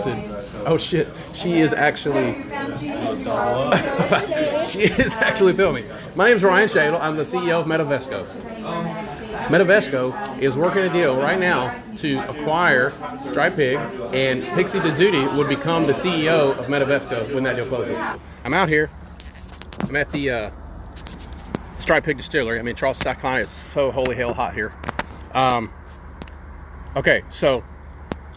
posted. Oh shit, she is actually she is actually filming. My name is Ryan Shadle. I'm the CEO of Metavesco. Metavesco is working a deal right now to acquire Striped Pig, and Pixie Dezzutti would become the CEO of Metavesco when that deal closes. I'm out here. I'm at the Striped Pig Distillery. I mean, Charleston, South Carolina is so holy hell hot here. Okay, so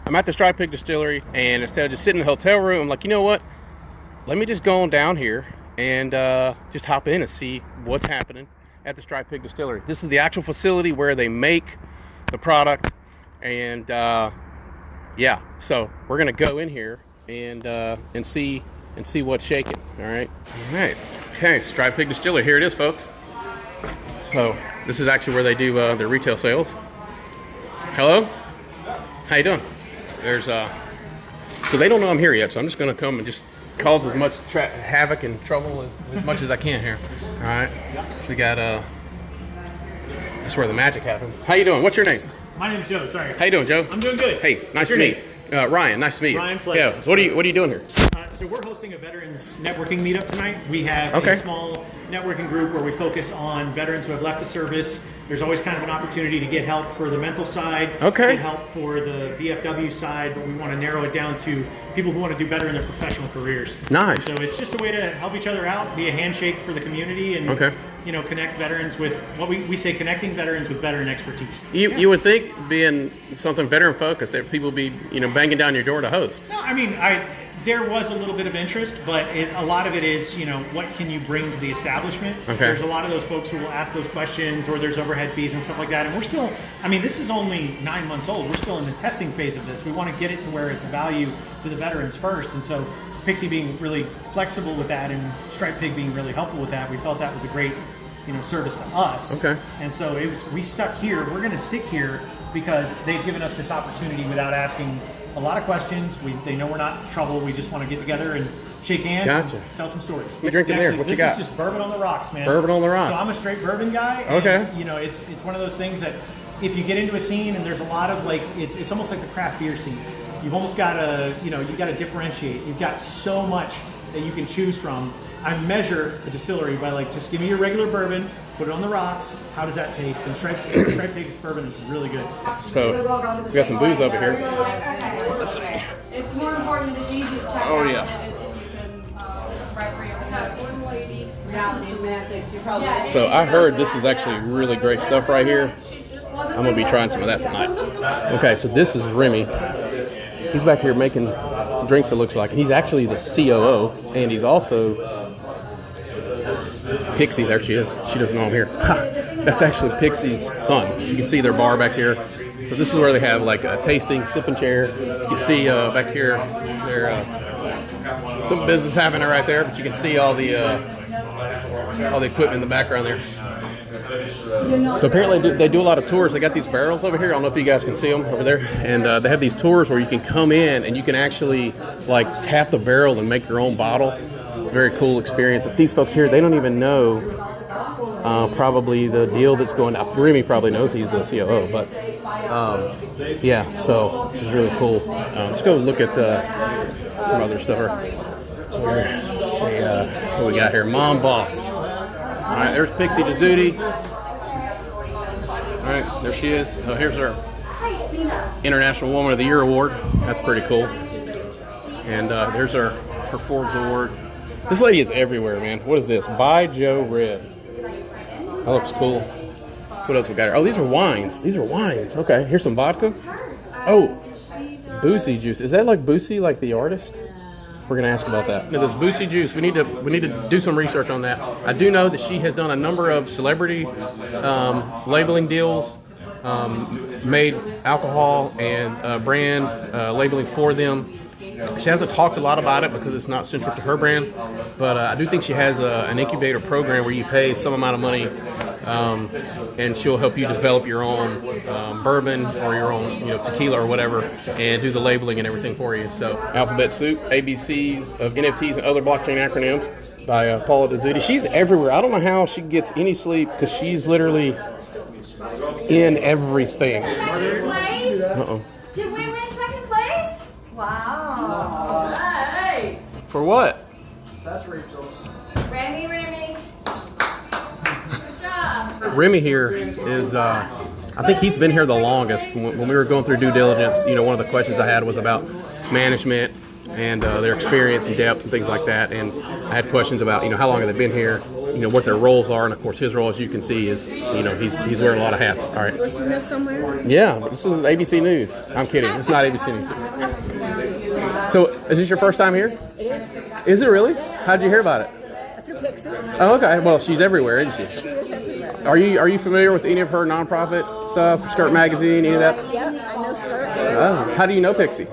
I'm at the Striped Pig Distillery, and instead of just sitting in the hotel room, I'm like, you know what? Let me just go on down here and just hop in and see what's happening at the Striped Pig Distillery. This is the actual facility where they make the product, and yeah, so we're gonna go in here and see what's shaking. All right, okay, Striped Pig Distillery. Here it is, folks. So this is actually where they do their retail sales. Hello, how you doing? There's so they don't know I'm here yet, so I'm just gonna come and just cause as much havoc and trouble as much as I can here. All right, we got that's where the magic happens. How you doing? What's your name? My name's Joe. Sorry. How you doing, Joe? I'm doing good. Hey, nice to meet you. Ryan, nice to meet you. Ryan, pleasure. Yeah. So what are you doing here? So we're hosting a veterans networking meetup tonight. We have a small networking group where we focus on veterans who have left the service. There's always kind of an opportunity to get help for the mental side, get help for the VFW side, but we want to narrow it down to people who want to do better in their professional careers. Nice. So it's just a way to help each other out, be a handshake for the community, and you know, connect veterans with what we say, connecting veterans with veteran expertise. You would think, being something veteran focused, that people would be, you know, banging down your door to host. No, I mean, there was a little bit of interest, but a lot of it is, you know, what can you bring to the establishment? There's a lot of those folks who will ask those questions, or there's overhead fees and stuff like that. And we're still, I mean, this is only 9 months old. We're still in the testing phase of this. We want to get it to where it's a value to the veterans first. And so Pixie being really flexible with that, and Striped Pig being really helpful with that, we felt that was a great, you know, service to us. And so we stuck here. We're going to stick here because they've given us this opportunity without asking a lot of questions. They know we're not in trouble. We just want to get together and shake hands and tell some stories. What you drinking there? What you got? This is just bourbon on the rocks, man. Bourbon on the rocks. So I'm a straight bourbon guy. And, you know, it's one of those things that if you get into a scene and there's a lot of like, it's almost like the craft beer scene. You've almost got to, you know, you got to differentiate. You've got so much that you can choose from. I measure a distillery by like, just give me your regular bourbon, put it on the rocks. How does that taste? And Striped Pig's bourbon is really good. So we got some booze over here. Let's see. It's more important that it's easy to check out So I heard this is actually really great stuff right here. I'm gonna be trying some of that tonight. Okay, so this is Remy. He's back here making drinks, it looks like. And he's actually the COO, and he's also Pixie. There she is. She doesn't know I'm here. That's actually Pixie's son. You can see their bar back here. So this is where they have like a tasting, sipping chair. You can see back here, there some business happening right there, but you can see all the equipment in the background there. So apparently they do a lot of tours. They got these barrels over here. I don't know if you guys can see them over there. And they have these tours where you can come in and you can actually like tap the barrel and make your own bottle. It's a very cool experience. These folks here, they don't even know probably the deal that's going on. Remy probably knows, he's the COO, but yeah, so this is really cool. Let's go look at some other stuff. Let's see what we got here. Mom Boss. All right, there's Pixie Dezzutti. All right, there she is. Here's her International Woman of the Year award. That's pretty cool. And there's her Forbes award. This lady is everywhere, man. What is this? By Joe Red. That looks cool. What else we got here? Oh, these are wines. These are wines. Okay, here's some vodka. Oh, Boosie juice. Is that like Boosie, like the artist? We're gonna ask about that. Now, this Boosie juice, we need to do some research on that. I do know that she has done a number of celebrity labeling deals, made alcohol and brand labeling for them. She hasn't talked a lot about it because it's not central to her brand, but I do think she has an incubator program where you pay some amount of money, and she'll help you develop your own bourbon or your own, you know, tequila or whatever, and do the labeling and everything for you. So, Alphabet Soup, ABCs of NFTs and other blockchain acronyms by Paula Dezzutti. She's everywhere. I don't know how she gets any sleep because she's literally in everything. Second place? Uh-oh. Did we win second place? Wow. Hey! For what? Remy. Good job. Remy here is, I think he's been here the longest. When we were going through due diligence, you know, one of the questions I had was about management and their experience and depth and things like that. And I had questions about, you know, how long have they been here, you know, what their roles are. And of course, his role, as you can see, is, you know, he's wearing a lot of hats. All right. Listing this somewhere? Yeah, this is ABC News. I'm kidding. It's not ABC News. So, is this your first time here? It is. Is it really? How'd you hear about it? Through Pixie. Oh, okay. Well, she's everywhere, isn't she? She is everywhere. Are you familiar with any of her nonprofit stuff? Skirt Magazine, any of that? Yeah, I know Skirt. Oh, how do you know Pixie?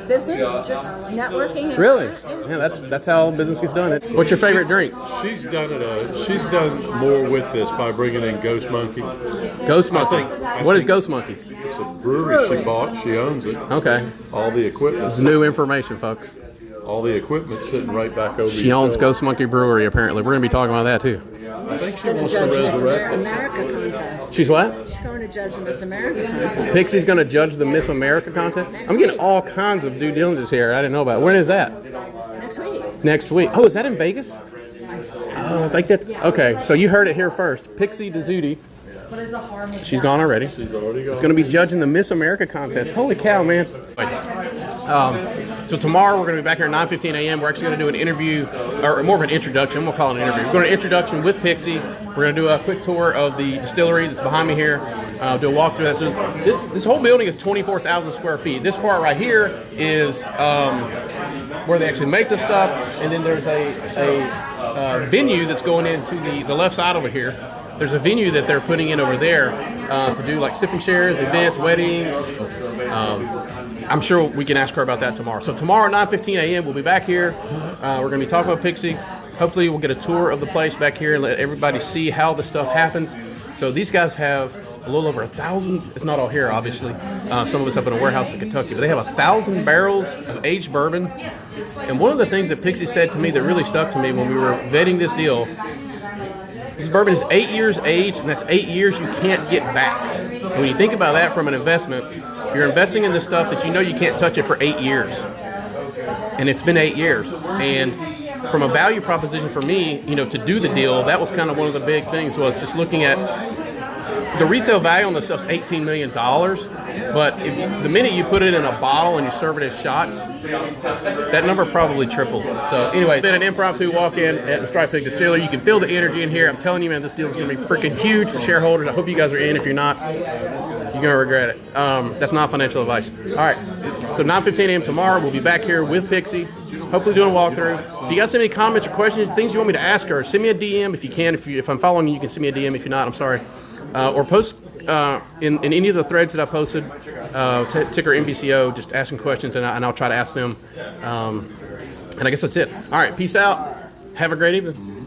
Business, just networking. And Really? Yeah, that's how business gets done. What's your favorite drink? She's done more with this by bringing in Ghost Monkey. Ghost Monkey. What is Ghost Monkey? It's a brewery she bought. She owns it. Okay. All the equipment. This is new information, folks. All the equipment's sitting right back over. She owns Ghost Monkey Brewery, apparently. We're going to be talking about that, too. I think she Going to wants to judge Miss resurrect it. America contest. She's what? She's going to judge the Miss America contest. Pixie's going to judge the Miss America contest? I'm getting all kinds of due diligence here. I didn't know about it. When is that? Next week. Next week. Oh, is that in Vegas? Oh, I think that. Okay, so you heard it here first. Pixie Dezzutti. She's gone already. She's already gone. It's going to be judging the Miss America contest. Holy cow, man. So tomorrow we're going to be back here at 9:15 a.m. We're actually going to do an interview, or more of an introduction. I'm going to call it an interview. We're going to introduction with Pixie. We're going to do a quick tour of the distillery that's behind me here. Do a walkthrough. So this whole building is 24,000 square feet. This part right here is where they actually make the stuff, and then there's a venue that's going into the left side over here. There's a venue that they're putting in over there to do like sipping shares, events, weddings. I'm sure we can ask her about that tomorrow. So tomorrow at 9:15 a.m. we'll be back here. We're going to be talking about Pixie. Hopefully we'll get a tour of the place back here and let everybody see how the stuff happens. So these guys have a little over 1,000. It's not all here, obviously. Some of us up in a warehouse in Kentucky, but they have 1,000 barrels of aged bourbon. And one of the things that Pixie said to me that really stuck to me when we were vetting this deal. This bourbon is 8 years aged, and that's 8 years you can't get back. When you think about that from an investment, you're investing in this stuff that you know you can't touch it for 8 years. And it's been 8 years. And from a value proposition for me, you know, to do the deal, that was kind of one of the big things, was just looking at the retail value on this stuff's $18 million. But the minute you put it in a bottle and you serve it as shots, that number probably tripled. So anyway, it's been an impromptu walk-in at the Striped Pig Distillery. You can feel the energy in here. I'm telling you, man, this deal is going to be freaking huge for shareholders. I hope you guys are in. If you're not, you're going to regret it. That's not financial advice. All right, so 9:15 a.m. tomorrow, we'll be back here with Pixie, hopefully doing a walkthrough. If you guys have any comments or questions, things you want me to ask her, send me a DM if you can. If I'm following you, you can send me a DM. If you're not, I'm sorry. Or post in any of the threads that I posted, ticker MBCO, just asking questions, and I'll try to ask them. And I guess that's it. All right, peace out. Have a great evening.